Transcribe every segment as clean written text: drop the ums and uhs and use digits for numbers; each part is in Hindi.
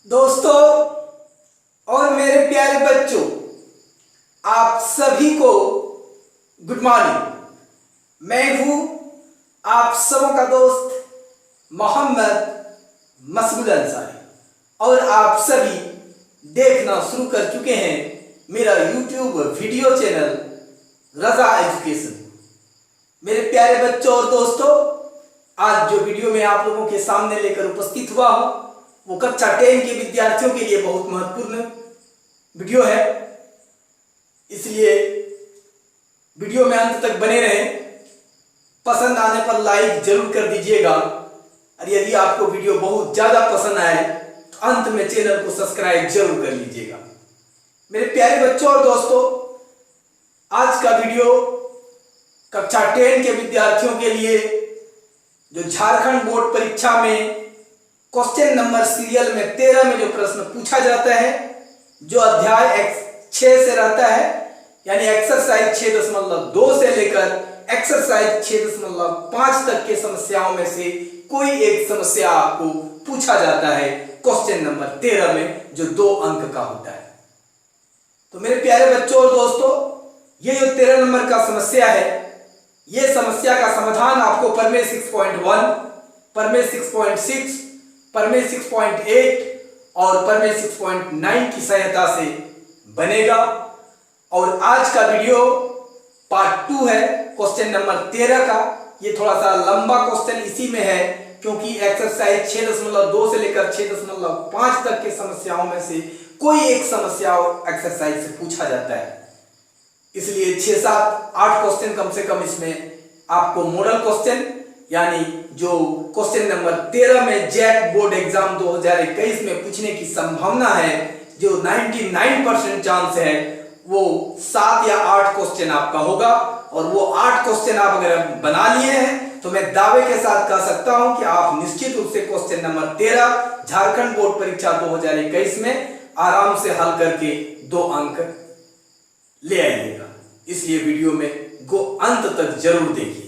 दोस्तों और मेरे प्यारे बच्चों, आप सभी को गुड मॉर्निंग। मैं हूं आप सबों का दोस्त मोहम्मद मसऊद अंसारी और आप सभी देखना शुरू कर चुके हैं मेरा यूट्यूब वीडियो चैनल रजा एजुकेशन। मेरे प्यारे बच्चों और दोस्तों, आज जो वीडियो में आप लोगों के सामने लेकर उपस्थित हुआ हूं वो कक्षा 10 के विद्यार्थियों के लिए बहुत महत्वपूर्ण वीडियो है, इसलिए वीडियो में अंत तक बने रहें। पसंद आने पर लाइक जरूर कर दीजिएगा और यदि आपको वीडियो बहुत ज्यादा पसंद आए तो अंत में चैनल को सब्सक्राइब जरूर कर लीजिएगा। मेरे प्यारे बच्चों और दोस्तों, आज का वीडियो कक्षा 10 के विद्यार्थियों के लिए जो झारखंड बोर्ड परीक्षा में क्वेश्चन नंबर सीरियल में 13 में जो प्रश्न पूछा जाता है, जो अध्याय 6 से रहता है, यानी एक्सरसाइज 6.2 से लेकर एक्सरसाइज 6.5 तक के समस्याओं में से कोई एक समस्या आपको पूछा जाता है क्वेश्चन नंबर 13 में, जो 2 अंक का होता है। तो मेरे प्यारे बच्चों और दोस्तों, ये जो 13 नंबर का समस्या है, ये समस्या का समाधान आपको प्रमेय 6.1, प्रमेय 6.6, प्रमेय 6.8 और प्रमेय 6.9 की सहायता से बनेगा। और आज का वीडियो पार्ट 2 है क्वेश्चन नंबर 13 का। ये थोड़ा सा लंबा क्वेश्चन इसी में है, क्योंकि एक्सरसाइज 6.2 से लेकर 6.5 तक के समस्याओं में से कोई एक समस्या एक्सरसाइज से पूछा जाता है, इसलिए 6, 7, 8 क्वेश्चन कम से कम इसमें आपको मॉडल क्वेश्चन, यानी जो क्वेश्चन नंबर 13 में जैक बोर्ड एग्जाम 2021 में पूछने की संभावना है, जो 99% चांस है, वो 7 या 8 क्वेश्चन आपका होगा। और वो 8 क्वेश्चन आप अगर बना लिए हैं तो मैं दावे के साथ कह सकता हूं कि आप निश्चित रूप से क्वेश्चन नंबर 13 झारखंड बोर्ड परीक्षा 2021 में आराम से हल करके 2 अंक ले आइएगा। इसलिए वीडियो में अंत तक जरूर देखिए।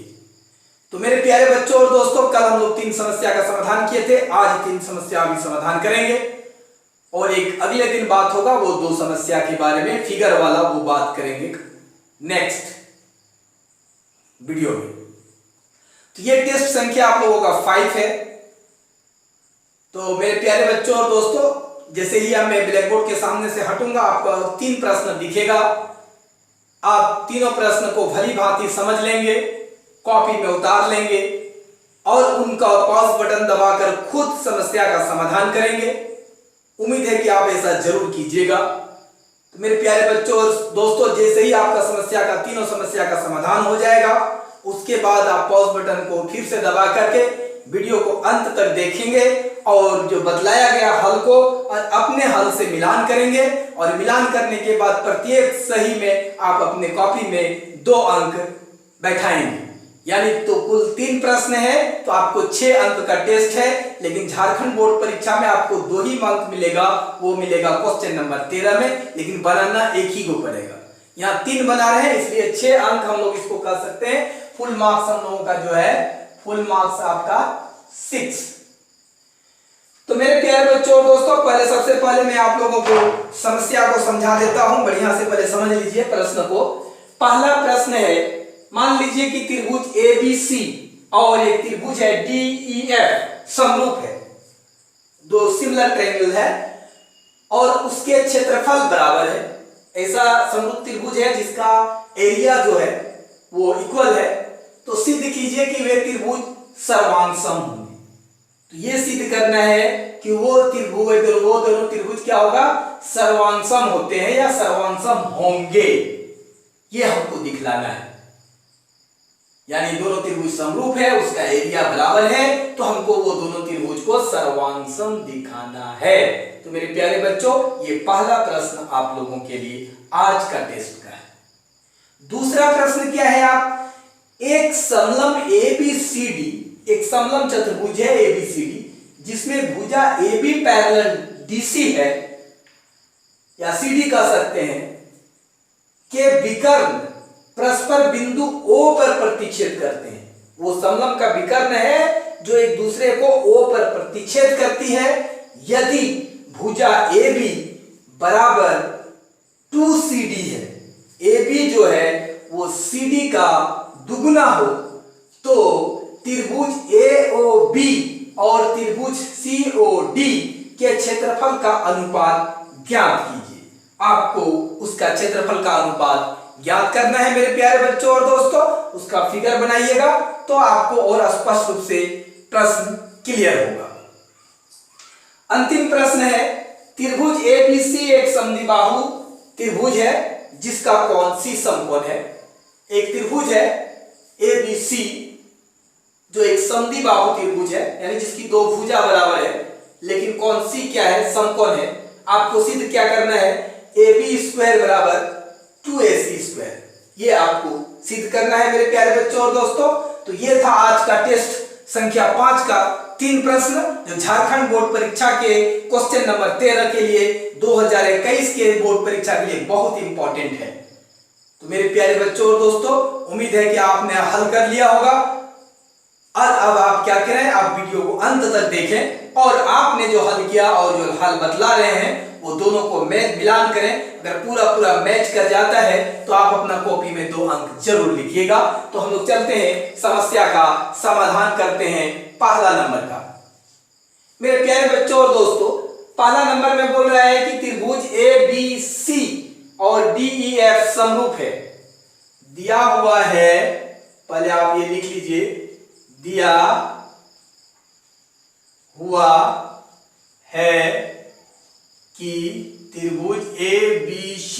तो मेरे प्यारे बच्चों और दोस्तों, कल हम लोग 3 समस्या का समाधान किए थे, आज 3 समस्या भी समाधान करेंगे और एक अगले दिन बात होगा वो 2 समस्या के बारे में, फिगर वाला, वो बात करेंगे नेक्स्ट वीडियो में। तो ये टेस्ट संख्या आप लोगों का 5 है। तो मेरे प्यारे बच्चों और दोस्तों, जैसे ही मैं ब्लैक बोर्ड के सामने से हटूंगा, आपको 3 प्रश्न दिखेगा। आप तीनों प्रश्न को भली भांति समझ लेंगे, कॉपी में उतार लेंगे और उनका पॉज बटन दबाकर खुद समस्या का समाधान करेंगे। उम्मीद है कि आप ऐसा जरूर कीजिएगा। तो मेरे प्यारे बच्चों और दोस्तों, जैसे ही आपका तीनों समस्या का समाधान हो जाएगा, उसके बाद आप पॉज बटन को फिर से दबा करके वीडियो को अंत तक देखेंगे और जो बतलाया गया हल को और अपने हल से मिलान करेंगे। और मिलान करने के बाद प्रत्येक सही में आप अपने कॉपी में 2 अंक बैठाएंगे, यानी तो कुल 3 प्रश्न है, तो आपको 6 अंक का टेस्ट है। लेकिन झारखंड बोर्ड परीक्षा में आपको 2 ही अंक मिलेगा, वो मिलेगा क्वेश्चन नंबर 13 में, लेकिन बनाना एक ही को पड़ेगा। यहाँ 3 बना रहे हैं, इसलिए 6 अंक हम लोग इसको कह सकते हैं। फुल मार्क्स हम लोगों का जो है, फुल मार्क्स आपका 6। तो मेरे प्यारे बच्चों और दोस्तों, सबसे पहले मैं आप लोगों को समस्या को समझा देता हूं। बढ़िया से पहले समझ लीजिए प्रश्न को। पहला प्रश्न है, मान लीजिए कि त्रिभुज ABC और एक त्रिभुज है DEF समरूप है, 2 सिमिलर ट्रायंगल है और उसके क्षेत्रफल बराबर है। ऐसा समरूप त्रिभुज है जिसका एरिया जो है वो इक्वल है। तो सिद्ध कीजिए कि वे त्रिभुज सर्वांग-सम होंगे। तो ये सिद्ध करना है कि वो दोनों त्रिभुज क्या होगा, सर्वांग-सम होते हैं या सर्वांग-सम होंगे, ये हमको दिखलाना है। यानी दोनों त्रिभुज समरूप है, उसका एरिया बराबर है, तो हमको वो दोनों त्रिभुज को सर्वांग-सम दिखाना है। तो मेरे प्यारे बच्चों, ये पहला प्रश्न आप लोगों के लिए आज का टेस्ट का है। दूसरा प्रश्न क्या है, आप एक समलंब ABCD, एक समलंब चतुर्भुज है ABCD, जिसमें भुजा AB पैरेलल DC है या CD कह सकते हैं, के विकर्ण परस्पर बिंदु O पर प्रतिच्छेद करते हैं। वो समलंब का विकर्ण है जो एक दूसरे को O पर प्रतिच्छेद करती है। यदि भुजा ए बी बराबर 2CD है, ए बी जो है वो CD का दुगुना हो, तो त्रिभुज AOB और त्रिभुज COD के क्षेत्रफल का अनुपात ज्ञात कीजिए। आपको उसका क्षेत्रफल का अनुपात ज्ञात करना है मेरे प्यारे बच्चों और दोस्तों। उसका फिगर बनाइएगा तो आपको और स्पष्ट रूप से प्रश्न क्लियर होगा। अंतिम प्रश्न है, त्रिभुज ABC एक समद्विबाहु त्रिभुज है जिसका कोण C समकोण है। एक त्रिभुज है ABC जो एक समद्विबाहु त्रिभुज है, यानी जिसकी दो भुजा बराबर है, लेकिन कोण C क्या है? समकोण है। आपको सिद्ध क्या करना है? AB² बराबर 2AC², ये आपको सिद्ध करना है मेरे प्यारे बच्चों और दोस्तों। तो ये था आज का टेस्ट संख्या 5 का 3 प्रश्न, जो झारखंड बोर्ड परीक्षा के क्वेश्चन नंबर 13 के लिए 2021 के बोर्ड परीक्षा के लिए बहुत इंपॉर्टेंट है। तो मेरे प्यारे बच्चों और दोस्तों, उम्मीद है कि आपने हल कर लिया होगा। और अब आप क्या करें, आप वीडियो को अंत तक देखें और आपने जो हल किया और जो हल बतला रहे हैं वो दोनों को मैच मिलान करें। अगर पूरा मैच कर जाता है तो आप अपना कॉपी में 2 अंक जरूर लिखिएगा। तो हम लोग चलते हैं, समस्या का समाधान करते हैं पहला नंबर का। मेरे प्यारे बच्चों और दोस्तों, पहला नंबर में बोल रहा है कि त्रिभुज ABC और DEF समरूप है। दिया हुआ है, पहले आप ये लिख लीजिए, दिया हुआ है कि त्रिभुज ABC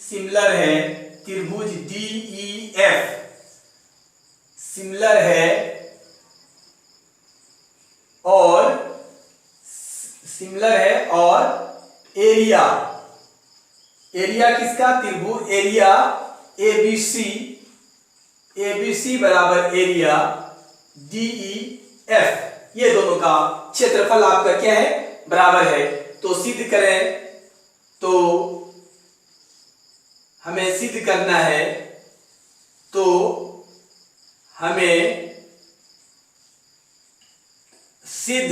सिमिलर है त्रिभुज DEF सिमिलर है और एरिया किसका? त्रिभुज एरिया ABC बराबर एरिया DEF, ये दोनों का क्षेत्रफल आपका क्या है? बराबर है। तो सिद्ध करें, तो हमें सिद्ध करना है, तो हमें सिद्ध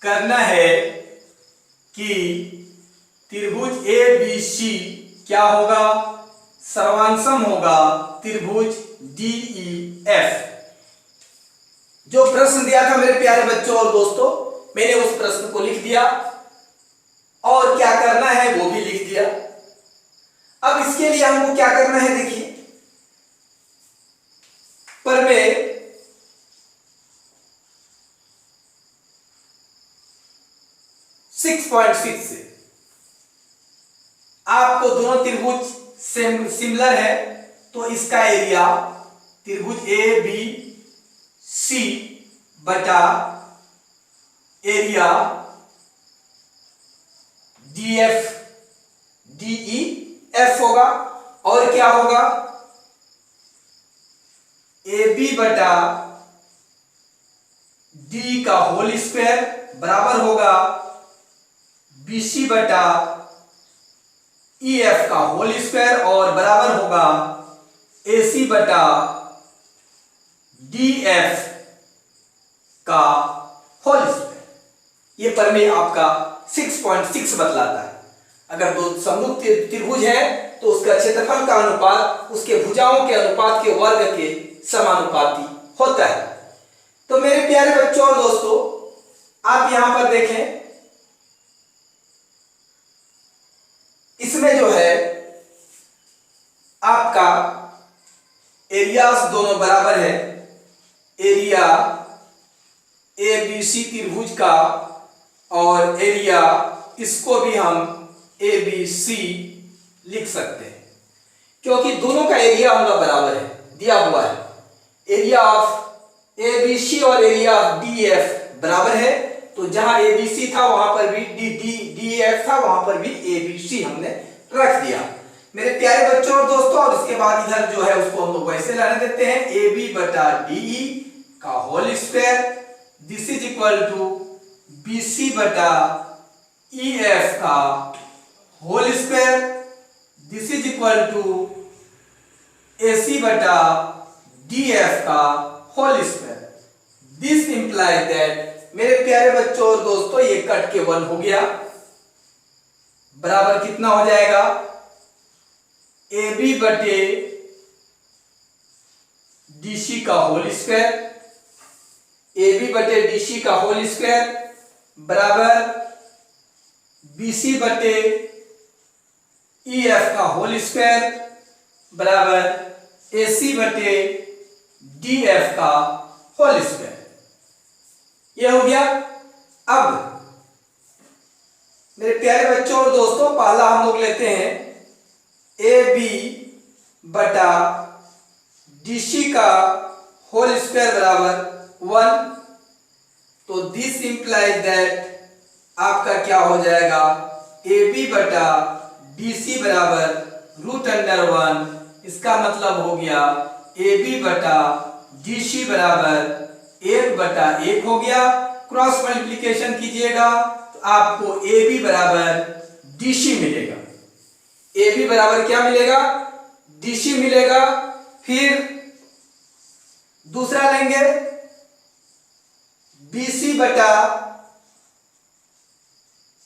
करना है कि त्रिभुज ABC क्या होगा? सर्वांशम होगा त्रिभुज DEF। जो प्रश्न दिया था मेरे प्यारे बच्चों और दोस्तों, मैंने उस प्रश्न को लिख दिया और क्या करना है वो भी लिख दिया। अब इसके लिए हमको क्या करना है, देखिए, प्रमेय 6.6 से आपको दोनों त्रिभुज सिमिलर है, तो इसका एरिया त्रिभुज ABC बटा एरिया DEF होगा। और क्या होगा? AB बटा D का होल स्क्वायर बराबर होगा BC बटा EF का होल स्क्वायर और बराबर होगा AC बटा DF का होल स्क्वायर। ये प्रमेय आपका 6.6 बतलाता है। अगर दो समरूप त्रिभुज है तो उसका क्षेत्रफल का अनुपात उसके भुजाओं के अनुपात के वर्ग के समानुपाती होता है। तो मेरे प्यारे बच्चों और दोस्तों, आप यहां पर देखें, इसमें जो है आपका एरियाज दोनों बराबर है। एरिया ABC त्रिभुज का और एरिया, इसको भी हम ABC लिख सकते हैं क्योंकि दोनों का एरिया हम लोग बराबर है, दिया हुआ है। एरिया ऑफ ABC और एरिया ऑफ DEF बराबर है, तो जहां ABC था वहां पर भी DEF था, वहां पर भी ABC हमने रख दिया मेरे प्यारे बच्चों और दोस्तों। और इसके बाद इधर जो है उसको हम लोग वैसे लाने देते हैं, AB बटा DE का whole square, this is equal to BC बटा EF का whole square, this is equal to AC बटा DF का whole square. This implies that मेरे प्यारे बच्चों और दोस्तों ये कट के 1 हो गया, बराबर कितना हो जाएगा AB बटे DC का होल स्क्वायर, AB बटे DC का होल स्क्वायर बराबर BC बटे EF का होल स्क्वायर बराबर AC बटे DF का होल स्क्वायर। यह हो गया। अब मेरे प्यारे बच्चों और दोस्तों पहला हम लोग लेते हैं AB बटा DC का होल स्क्वायर बराबर 1, तो दिस इंप्लाइज दैट आपका क्या हो जाएगा AB बटा DC बराबर √1। इसका मतलब हो गया AB बटा DC बराबर 1/1 हो गया। क्रॉस मल्टीप्लिकेशन कीजिएगा तो आपको AB बराबर DC मिलेगा। AB बराबर क्या मिलेगा DC मिलेगा। फिर दूसरा लेंगे BC बटा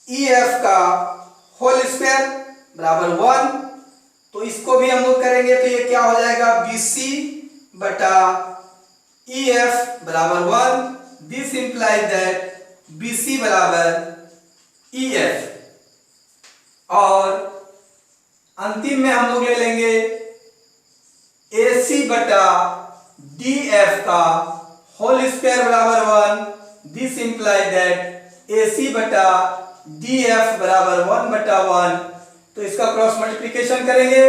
EF का होल स्क्वायर बराबर 1, तो इसको भी हम लोग करेंगे तो ये क्या हो जाएगा BC बटा EF बराबर 1। दिस इंप्लाइज दैट BC बराबर EF। और अंतिम में हम लोग ले लेंगे AC बटा DF का होल स्क्वायर बराबर 1। दिस इंप्लाइज दैट AC बटा DF बराबर 1/1। तो इसका क्रॉस मल्टीप्लिकेशन करेंगे,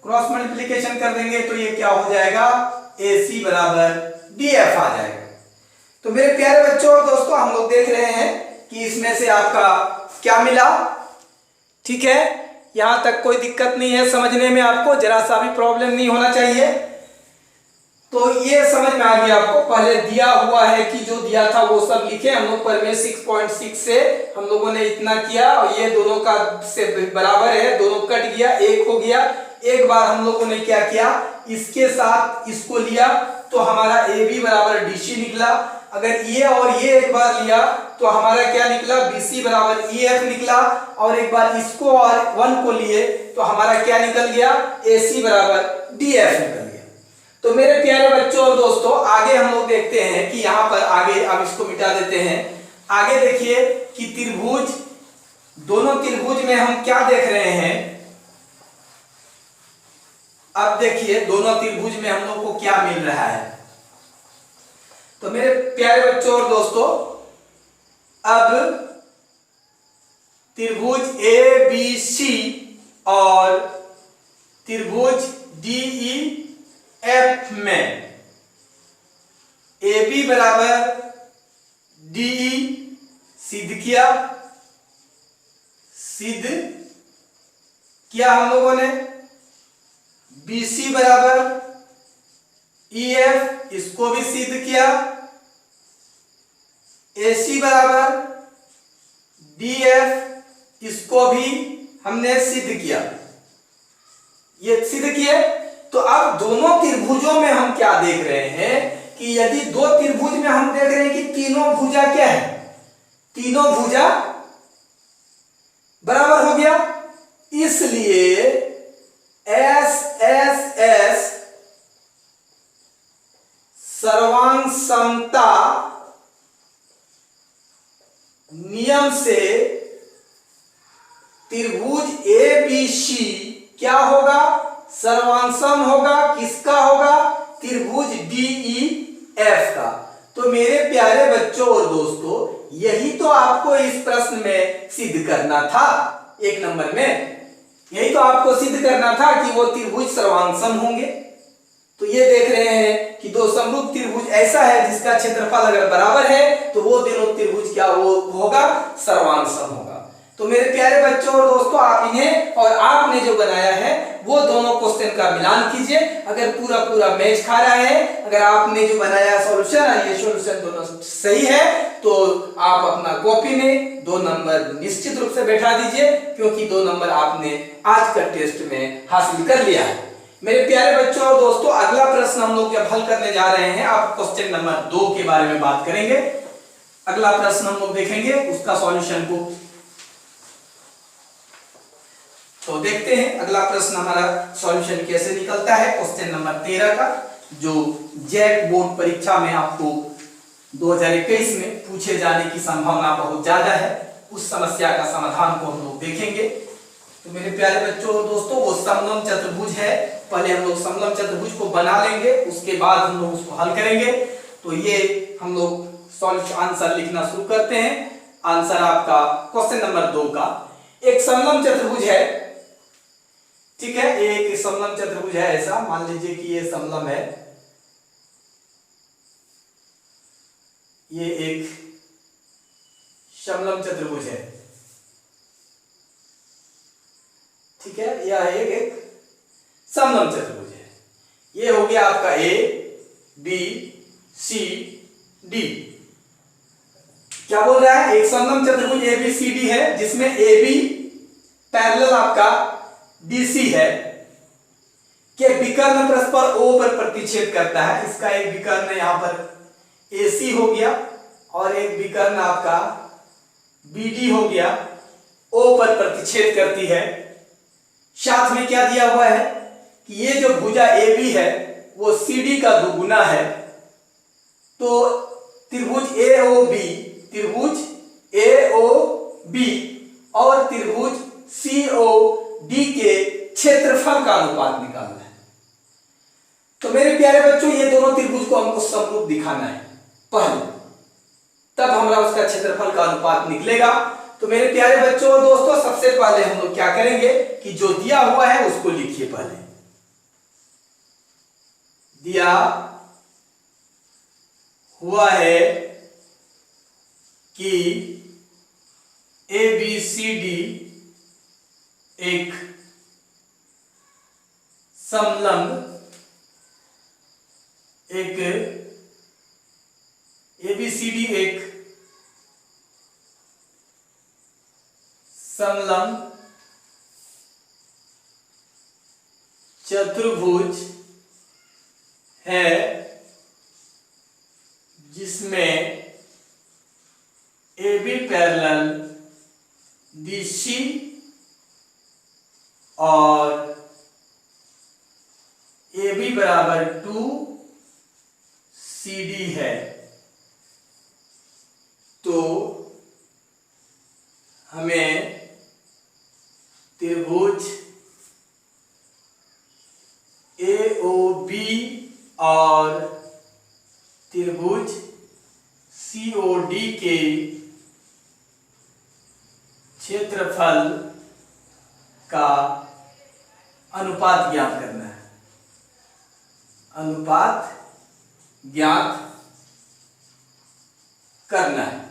क्रॉस मल्टीप्लिकेशन कर देंगे तो ये क्या हो जाएगा AC बराबर DF आ जाएगा। तो मेरे प्यारे बच्चों और दोस्तों हम लोग देख रहे हैं कि इसमें से आपका क्या मिला। ठीक है, यहां तक कोई दिक्कत नहीं है, समझने में आपको जरा सा भी प्रॉब्लम नहीं होना चाहिए। तो ये समझ में आ गया आपको। पहले दिया हुआ है कि जो दिया था वो सब लिखे हम लोग पर में 6.6 से हम लोगों ने इतना किया और ये दोनों का से बराबर है, दोनों कट गया 1 हो गया। एक बार हम लोगों ने क्या किया इसके साथ इसको लिया तो हमारा AB बराबर DC निकला। अगर ये और ये एक बार लिया तो हमारा क्या निकला BC बराबर EF निकला। और एक बार इसको और 1 को लिए तो हमारा क्या निकल गया AC बराबर DF निकल गया। तो मेरे प्यारे बच्चों और दोस्तों आगे हम लोग देखते हैं कि यहाँ पर आगे अब इसको मिटा देते हैं। आगे देखिए कि त्रिभुज, दोनों त्रिभुज में हम क्या देख रहे हैं। अब देखिए दोनों त्रिभुज में हम लोग को क्या मिल रहा है। तो मेरे प्यारे बच्चों और दोस्तों अब त्रिभुज ABC और त्रिभुज DEF में AB बराबर DE सिद्ध किया हम लोगों ने। BC बराबर EF इसको भी सिद्ध किया। AC बराबर DF इसको भी हमने सिद्ध किया। ये सिद्ध किए तो अब दोनों त्रिभुजों में हम क्या देख रहे हैं कि यदि दो त्रिभुज में हम देख रहे हैं कि तीनों भुजा क्या है, तीनों भुजा बराबर हो गया। इसलिए SSS सर्वांग समता नियम से त्रिभुज ABC क्या होगा सर्वांसम होगा। किसका होगा त्रिभुज DEF का। तो मेरे प्यारे बच्चों और दोस्तों यही तो आपको इस प्रश्न में सिद्ध करना था। 1 नंबर में यही तो आपको सिद्ध करना था कि वो त्रिभुज सर्वांसम होंगे। तो ये देख रहे हैं कि दो समरूप त्रिभुज ऐसा है जिसका क्षेत्रफल अगर बराबर है तो वो दोनों त्रिभुज क्या वो होगा सर्वांसम होगा। तो मेरे प्यारे बच्चों और दोस्तों आप इन्हें और आपने जो बनाया है वो दोनों क्वेश्चन का मिलान कीजिए। अगर पूरा मैच खा रहा है, अगर आपने जो बनाया सॉल्यूशन और ये सॉल्यूशन दोनों सही है तो आप अपना कॉपी में 2 नंबर निश्चित रूप से बैठा दीजिए, क्योंकि 2 नंबर आपने आज का टेस्ट में हासिल कर लिया है। मेरे प्यारे बच्चों और दोस्तों अगला प्रश्न हम लोग जब हल करने जा रहे हैं, आप क्वेश्चन नंबर 2 के बारे में बात करेंगे। अगला प्रश्न हम लोग देखेंगे उसका सॉल्यूशन को। तो देखते हैं अगला प्रश्न हमारा सॉल्यूशन कैसे निकलता है। क्वेश्चन नंबर 13 का, जो जैक बोर्ड परीक्षा में आपको 2021 में पूछे जाने की संभावना बहुत ज्यादा है, उस समस्या का समाधान को हम लोग देखेंगे। तो मेरे प्यारे बच्चों और दोस्तों, वो समलम चतुर्भुज है। पहले हम लोग समलम चतुर्भुज को बना लेंगे, उसके बाद हम लोग उसको हल करेंगे। तो ये हम लोग सॉल्यूशन आंसर लिखना शुरू करते हैं। आंसर आपका क्वेश्चन नंबर 2 का, एक समलम चतुर्भुज है, ठीक है, एक समलम चतुर्भुज है। ऐसा मान लीजिए कि ये समलम है, ये एक समलम चतुर्भुज है, ठीक है, यह एक समलम चतुर्भुज है। ये हो गया आपका ए बी सी डी। क्या बोल रहा है, एक समलम चतुर्भुज ए बी सी डी है, जिसमें ए बी पैरेलल आपका डी सी है, के विकर्ण परस्पर ओ पर प्रतिच्छेद करता है। इसका एक विकर्ण यहां पर ए सी हो गया और एक विकर्ण आपका बी डी हो गया, ओ पर प्रतिच्छेद करती है। साथ में क्या दिया हुआ है कि ये जो भुजा ए बी है वो सी डी का दुगुना है। तो त्रिभुज ए ओ बी, त्रिभुज ए ओ बी और त्रिभुज सी ओ डी के क्षेत्रफल का अनुपात निकालना है। तो मेरे प्यारे बच्चों, ये दोनों त्रिभुज को हमको समरूप दिखाना है पहले, तब हमारा उसका क्षेत्रफल का अनुपात निकलेगा। तो मेरे प्यारे बच्चों और दोस्तों, सबसे पहले हम लोग क्या करेंगे कि जो दिया हुआ है उसको लिखिए। पहले दिया हुआ है कि ए बी सी डी एक समलंब, एक ए बी सी डी एक समलंब चतुर्भुज है, जिसमें A B parallel D C और ए बी बराबर 2 सी डी है। तो हमें त्रिभुज ए ओ बी और त्रिभुज सी ओ डी के क्षेत्रफल का अनुपात ज्ञात करना है। अनुपात ज्ञात करना है।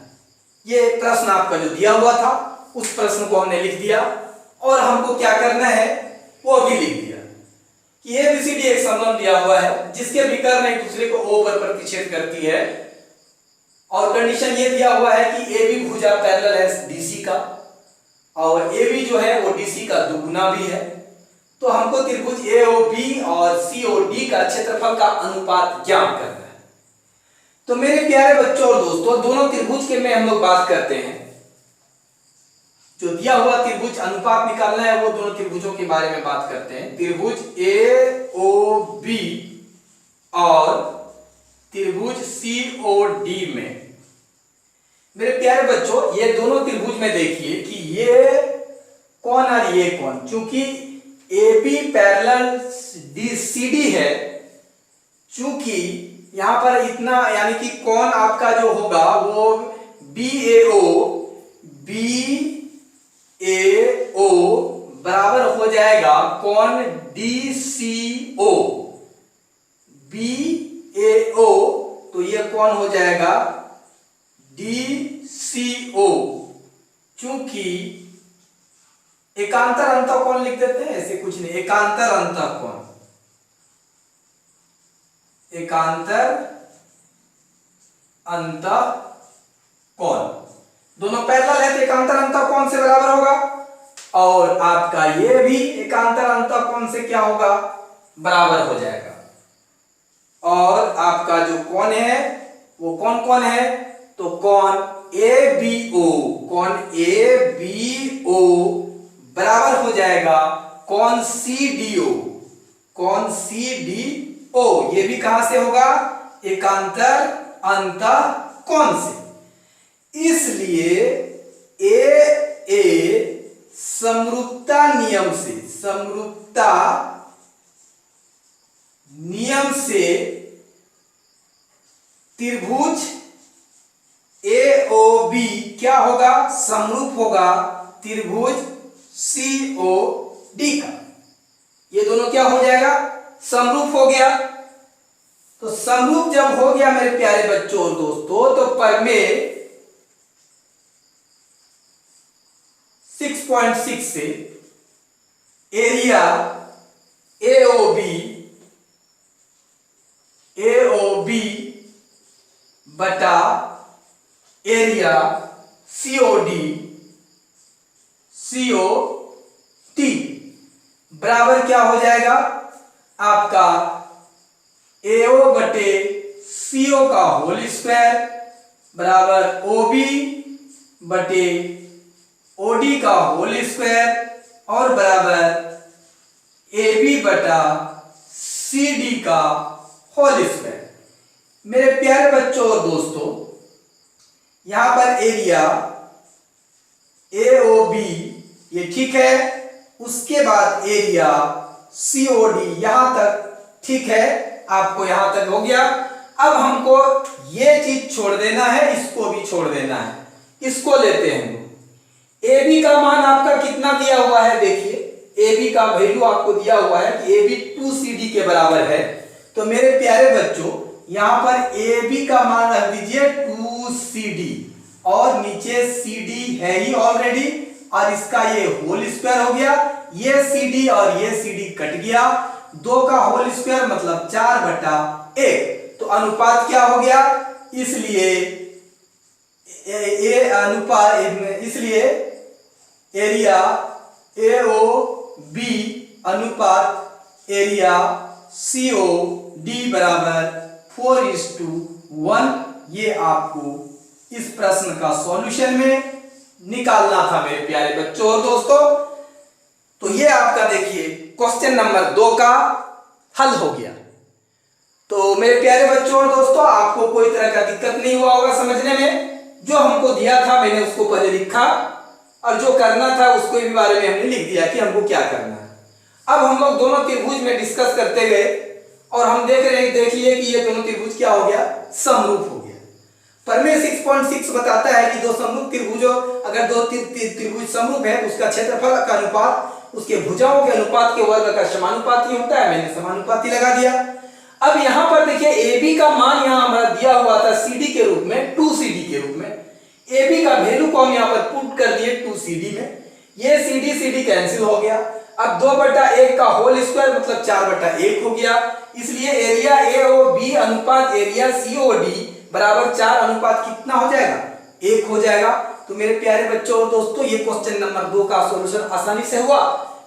ये प्रश्न आपका जो दिया हुआ था उस प्रश्न को हमने लिख दिया और हमको क्या करना है वो भी लिख दिया कि ए बी सी डी एक समलंब दिया हुआ है जिसके विकर्ण एक दूसरे को ओ पर प्रतिच्छेद करती है, और कंडीशन ये दिया हुआ है कि ए बी भुजा पैरेलल है डीसी का और ए बी जो है वो डीसी का दुगुना भी है। तो हमको त्रिभुज ए ओ बी और सी ओ डी का क्षेत्रफल का अनुपात ज्ञात करना है। तो मेरे प्यारे बच्चों और दोस्तों, दोनों त्रिभुज के में हम लोग बात करते हैं। जो दिया हुआ त्रिभुज अनुपात निकालना है वो दोनों त्रिभुजों के बारे में बात करते हैं। त्रिभुज ए ओ बी और त्रिभुज सी ओ डी में मेरे प्यारे बच्चों, ये दोनों त्रिभुज में देखिए कि ये कौन और ये कौन, चूंकि A B parallel D C D है, चूंकि यहां पर इतना यानी कि कौन आपका जो होगा वो बी ए ओ बराबर हो जाएगा कौन डी सी ओ, बी ए ओ, तो ये कौन हो जाएगा डी सी ओ। चूंकि एकांतर अंतःकोण लिख देते हैं, ऐसे कुछ नहीं, एकांतर अंतःकोण, एकांतर अंतःकोण दोनों पैरेलल है तो एकांतर अंतःकोण से बराबर होगा, और आपका ये भी एकांतर अंतःकोण से क्या होगा बराबर हो जाएगा। और आपका जो कोण है वो कौन कौन है, तो कौन ABO, कौन ABO बराबर हो जाएगा कौन CDO, कौन CDO। ये भी कहां से होगा, एकांतर अंतः कोण से। इसलिए ए समरूपता नियम से, समरूपता नियम से त्रिभुज AOB क्या होगा, समरूप होगा त्रिभुज COD का। ये दोनों क्या हो जाएगा, समरूप हो गया। तो समरूप जब हो गया मेरे प्यारे बच्चों और दोस्तों, तो प्रमेय 6.6 से एरिया AOB बटा एरिया COD बराबर क्या हो जाएगा आपका AO बटे CO का होल स्क्वायर बराबर OB बटे OD का होल स्क्वायर और बराबर AB बटा CD का होल स्क्वायर। मेरे प्यारे बच्चों और दोस्तों, यहां पर एरिया AOB ये ठीक है, उसके बाद एरिया COD यहां तक ठीक है, आपको यहां तक हो गया। अब हमको ये चीज छोड़ देना है, इसको भी छोड़ देना है, इसको लेते हैं। AB का मान आपका कितना दिया हुआ है, देखिए AB का वैल्यू आपको दिया हुआ है कि AB 2CD के बराबर है। तो मेरे प्यारे बच्चों, यहां पर AB का मान रख दीजिए 2CD और नीचे CD है ही ऑलरेडी, और इसका ये होल स्क्वायर हो गया। ये CD और ये CD कट गया, 2 का होल स्क्वायर मतलब 4/1। तो अनुपात क्या हो गया, इसलिए इसलिए एरिया AOB अनुपात एरिया COD बराबर 4:1। ये आपको इस प्रश्न का सॉल्यूशन में निकालना था मेरे प्यारे बच्चों और दोस्तों। तो ये आपका देखिए क्वेश्चन नंबर 2 का हल हो गया। तो मेरे प्यारे बच्चों और दोस्तों, आपको कोई तरह का दिक्कत नहीं हुआ होगा समझने में। जो हमको दिया था मैंने उसको पहले लिखा, और जो करना था उसको भी बारे में हमने लिख दिया कि हमको क्या करना है। अब हम लोग दोनों त्रिभुज में डिस्कस करते गए और हम देख लिए कि ये दोनों त्रिभुज क्या हो गया, समरूप हो गया। प्रमेय 6.6 बताता है कि दो समरूप त्रिभुजों, अगर दो त्रिभुज समरूप है तो उसका क्षेत्रफल का अनुपात उसके भुजाओं के अनुपात के वर्ग का समानुपाती होता है। मैंने समानुपाती लगा दिया। अब यहां पर देखिए AB का मान यहां हमारा दिया हुआ था CD के रूप में, 2CD के रूप में। AB का वैल्यू को हम यहां पर पुट कर दिए 2CD में। ये CD कैंसिल हो गया। अब 2/1 का होल स्क्वायर मतलब 4/1 हो गया। इसलिए एरिया AOB अनुपात एरिया COD बराबर 4 अनुपात कितना हो जाएगा, 1 हो जाएगा। तो मेरे प्यारे बच्चों और दोस्तों, ये क्वेश्चन नंबर 2 का सॉल्यूशन आसानी से हुआ।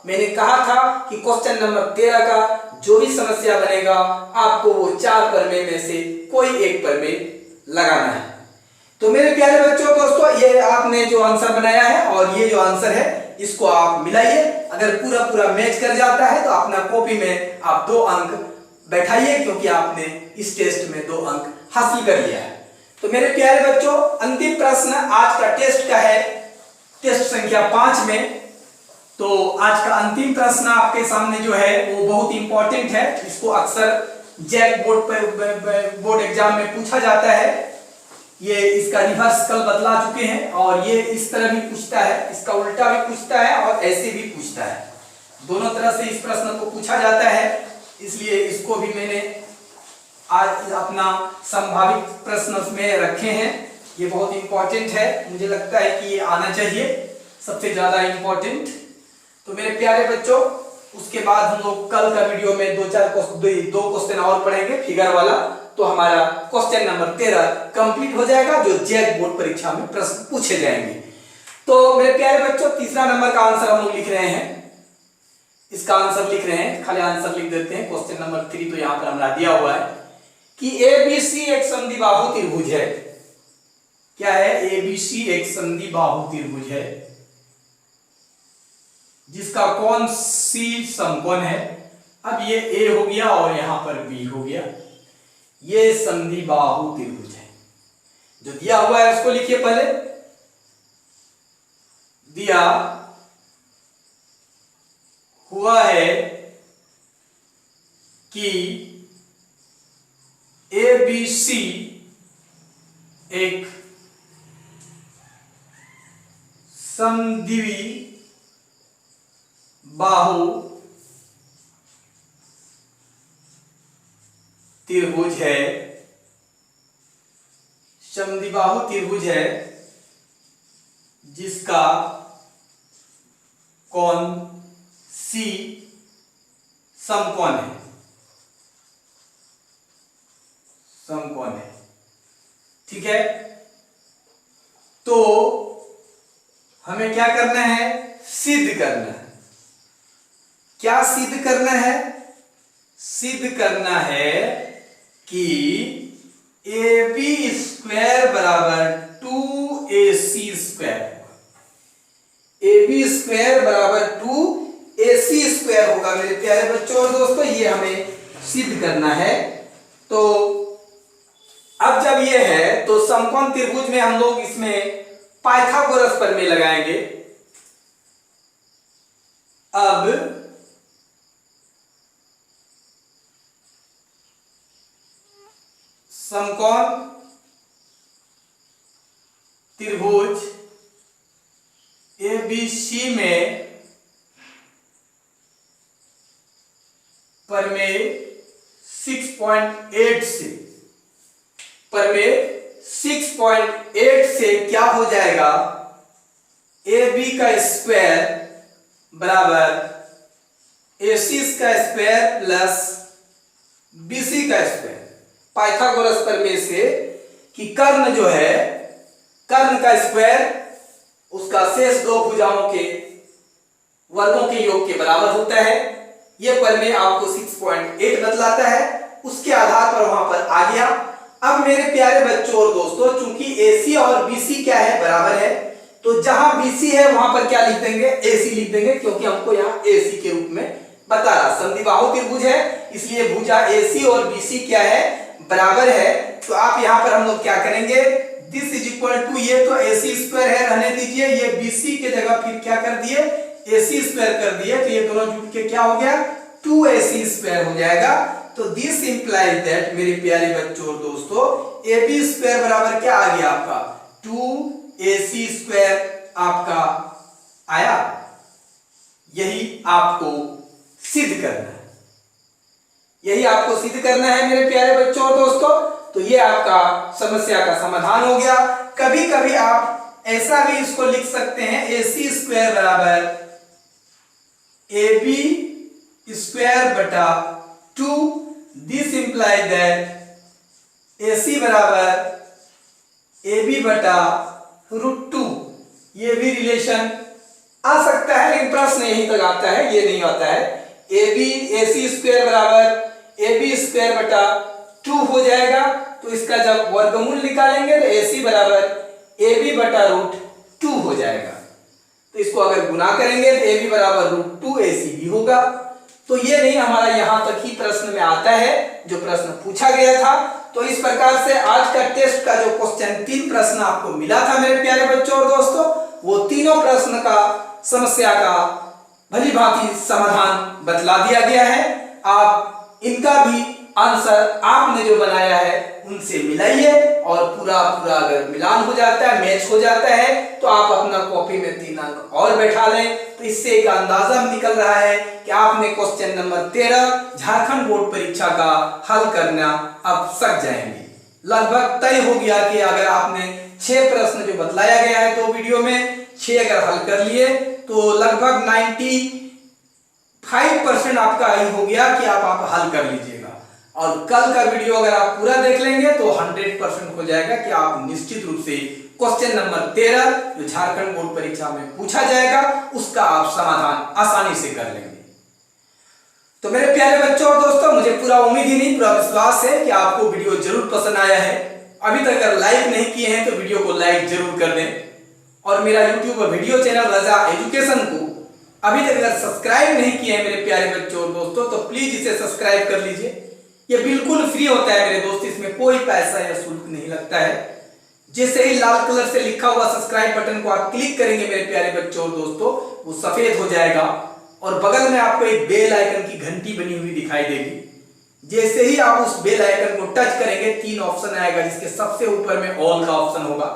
मैंने कहा था कि क्वेश्चन नंबर 13 का जो भी समस्या बनेगा आपको वो 4 प्रमेय में से कोई एक प्रमेय लगाना है। तो मेरे प्यारे बच्चों दोस्तों, ये आपने जो आंसर बनाया है और ये जो आंसर है इसको आप मिलाइए। अगर पूरा मैच कर जाता है तो अपना कॉपी में आप 2 अंक बैठाइए, क्योंकि आपने इस टेस्ट में 2 अंक हासिल कर लिया है। तो मेरे प्यारे बच्चों, अंतिम प्रश्न आज का टेस्ट का है, टेस्ट संख्या 5 में। तो आज का अंतिम प्रश्न आपके सामने जो है वो बहुत इंपॉर्टेंट है। इसको अक्सर जैक बोर्ड एग्जाम में पूछा जाता है। ये इसका रिवर्स कल बदला चुके हैं, और ये इस तरह भी पूछता है, इसका उल्टा भी पूछता है और ऐसे भी पूछता है। दोनों तरह से इस प्रश्न को पूछा जाता है, इसलिए इसको भी मैंने आज अपना संभावित प्रश्न में रखे हैं। ये बहुत इंपॉर्टेंट है, मुझे लगता है कि ये आना चाहिए, सबसे ज्यादा इंपॉर्टेंट। तो मेरे प्यारे बच्चों, उसके बाद हम लोग कल का वीडियो में 2 क्वेश्चन और पढ़ेंगे फिगर वाला। तो हमारा क्वेश्चन नंबर 13 कंप्लीट हो जाएगा, जो जैक बोर्ड परीक्षा में प्रश्न पूछे जाएंगे। तो मेरे प्यारे बच्चों, तीसरा नंबर का आंसर हम लोग लिख रहे हैं। इसका आंसर लिख रहे हैं, खाली आंसर लिख देते हैं। क्वेश्चन नंबर 3 तो यहाँ पर हमारा दिया हुआ है कि ABC एक समद्विबाहु त्रिभुज है। क्या है, एबीसी एक समद्विबाहु त्रिभुज है जिसका कोण सी समकोण है। अब ये ए हो गया और यहां पर बी हो गया, ये समद्विबाहु त्रिभुज है। जो दिया हुआ है उसको लिखिए पहले। दिया हुआ है कि एबीसी एक समद्विबाहु त्रिभुज है, समद्विबाहु त्रिभुज है जिसका कोण सी समकोण है, समकोण है। ठीक है, तो हमें क्या करना है, सिद्ध करना है। क्या सिद्ध करना है, सिद्ध करना है कि ए बी स्क्वायर बराबर 2AC स्क्वायर होगा, ए बी स्क्वायर बराबर 2AC स्क्वायर होगा मेरे प्यारे बच्चों और दोस्तों। ये हमें सिद्ध करना है। तो अब जब ये है तो समकोण त्रिभुज में हम लोग इसमें पाइथागोरस प्रमेय लगाएंगे। अब समकोण त्रिभुज एबीसी में प्रमेय 6.8 से, प्रमेय 6.8 से क्या हो जाएगा, ए बी का स्क्वायर बराबर AC का स्क्वायर प्लस BC का स्क्वायर। पाइथागोरस प्रमेय से कि कर्ण जो है, कर्ण का स्क्वायर उसका शेष दो भुजाओं के वर्गों के योग के बराबर होता है। यह प्रमेय आपको 6.8 बतलाता है, उसके आधार पर वहां पर आ गया। अब मेरे प्यारे बच्चों और दोस्तों, चूंकि AC और BC क्या है, बराबर है, तो जहां BC है वहां पर क्या लिख देंगे, AC लिख देंगे, क्योंकि हमको यहाँ AC के रूप में बता रहा। समद्विबाहु त्रिभुज है इसलिए भुजा AC और BC क्या है, बराबर है। तो आप यहां पर हम लोग क्या करेंगे, दिस इज इक्वल टू, ये तो AC स्क्वायर है, रहने दीजिए, ये BC के जगह फिर क्या कर दिए, AC स्क्वायर कर दिए, तो ये दोनों जुड़ के क्या हो गया, 2AC स्क्वायर हो जाएगा। तो दिस इंप्लाइज दैट मेरे प्यारे बच्चों और दोस्तों, AB स्क्वायर बराबर क्या आ गया आपका, 2AC स्क्वायर आपका आया। यही आपको सिद्ध करना है, यही आपको सिद्ध करना है मेरे प्यारे बच्चों और दोस्तों। तो ये आपका समस्या का समाधान हो गया। कभी कभी आप ऐसा भी इसको लिख सकते हैं, AC स्क्वायर बराबर AB स्क्वायर बटा 2, दिस इंप्लाइज दैट AC बराबर AB बटा √2। ये भी रिलेशन आ सकता है, लेकिन प्रश्न यहीं तक आता है, ये नहीं आता है। AC स्क्वायर बराबर AB स्क्वायर बटा 2 हो जाएगा। तो इसका जब वर्गमूल निकालेंगे तो AC बराबर AB बटा √2 हो जाएगा। तो इसको अगर गुना करेंगे तो AB बराबर √2AC भी होगा। तो ये नहीं, हमारा यहां तक ही प्रश्न में आता है जो प्रश्न पूछा गया था। तो इस प्रकार से आज का टेस्ट का जो क्वेश्चन 3 प्रश्न आपको मिला था मेरे प्यारे बच्चों और दोस्तों, वो तीनों प्रश्न का समस्या का भली भांति समाधान बतला दिया गया है। आप इनका भी आंसर आपने जो बनाया है उनसे मिलाइए, और पूरा अगर मिलान हो जाता है, मैच हो जाता है, तो आप अपना कॉपी में 3 अंक और बैठा लें। तो इससे एक अंदाजा निकल रहा है कि आपने क्वेश्चन नंबर 13 झारखंड बोर्ड परीक्षा का हल करना अब सीख जाएंगे। लगभग तय हो गया कि अगर आपने 6 प्रश्न जो बतलाया गया है तो वीडियो में 6 अगर हल कर लिए तो लगभग 95% आपका यही हो गया कि आप हल कर लीजिएगा। और कल का वीडियो अगर आप पूरा देख लेंगे तो 100% हो जाएगा कि आप निश्चित रूप से क्वेश्चन नंबर 13 जो झारखंड बोर्ड परीक्षा में पूछा जाएगा उसका आप समाधान आसानी से कर लेंगे। तो मेरे प्यारे बच्चों और दोस्तों, मुझे पूरा उम्मीद ही नहीं, पूरा विश्वास है कि आपको वीडियो जरूर पसंद आया है। अभी तक अगर लाइक नहीं किए हैं तो वीडियो को लाइक जरूर कर दें और मेरा यूट्यूब वीडियो चैनल रजा एजुकेशन को अभी तक अगर सब्सक्राइब नहीं किए हैं मेरे प्यारे बच्चों और दोस्तों तो प्लीज इसे सब्सक्राइब कर लीजिए। ये बिल्कुल फ्री होता है मेरे दोस्त, इसमें कोई पैसा या शुल्क नहीं लगता है। जैसे ही लाल कलर से लिखा हुआ सब्सक्राइब बटन को आप क्लिक करेंगे मेरे प्यारे बच्चों और दोस्तों, वो सफेद हो जाएगा और बगल में आपको एक बेल आइकन की घंटी बनी हुई दिखाई देगी। जैसे ही आप उस बेल आइकन को टच करेंगे 3 ऑप्शन आएगा, जिसके सबसे ऊपर में ऑल का ऑप्शन होगा।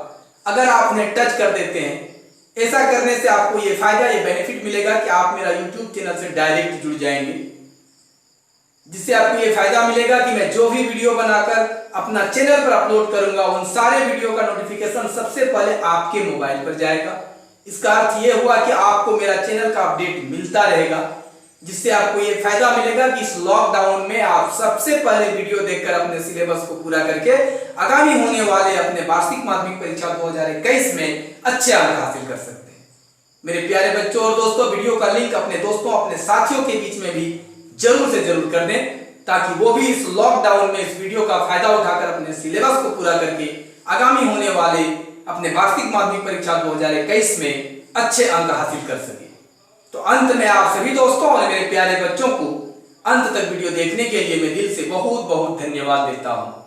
अगर आप उन्हें टच कर देते हैं, ऐसा करने से आपको ये फायदा, ये बेनिफिट मिलेगा कि आप मेरा यूट्यूब चैनल से डायरेक्ट जुड़ जाएंगे, जिससे आपको ये फायदा मिलेगा कि मैं जो भी वीडियो बनाकर अपना चैनल पर अपलोड करूंगा उन सारे वीडियो का नोटिफिकेशन सबसे पहले आपके मोबाइल पर जाएगा। इसका अर्थ ये हुआ कि आपको मेरा चैनल का अपडेट मिलता रहेगा, जिससे आपको ये फायदा मिलेगा कि इस लॉकडाउन में आप सबसे पहले वीडियो देखकर अपने सिलेबस को पूरा करके आगामी होने वाले अपने वार्षिक माध्यमिक परीक्षा 2021 में अच्छे अंक हासिल कर सकते हैं। मेरे प्यारे बच्चों और दोस्तों, वीडियो का लिंक अपने दोस्तों अपने साथियों के बीच में भी जरूर से जरूर कर दें, ताकि वो भी इस लॉकडाउन में इस वीडियो का फायदा उठाकर अपने सिलेबस को पूरा करके आगामी होने वाले अपने वार्षिक माध्यमिक परीक्षा 2021 में अच्छे अंक हासिल कर सके। तो अंत में आप सभी दोस्तों और मेरे प्यारे बच्चों को अंत तक वीडियो देखने के लिए मैं दिल से बहुत बहुत धन्यवाद देता हूं।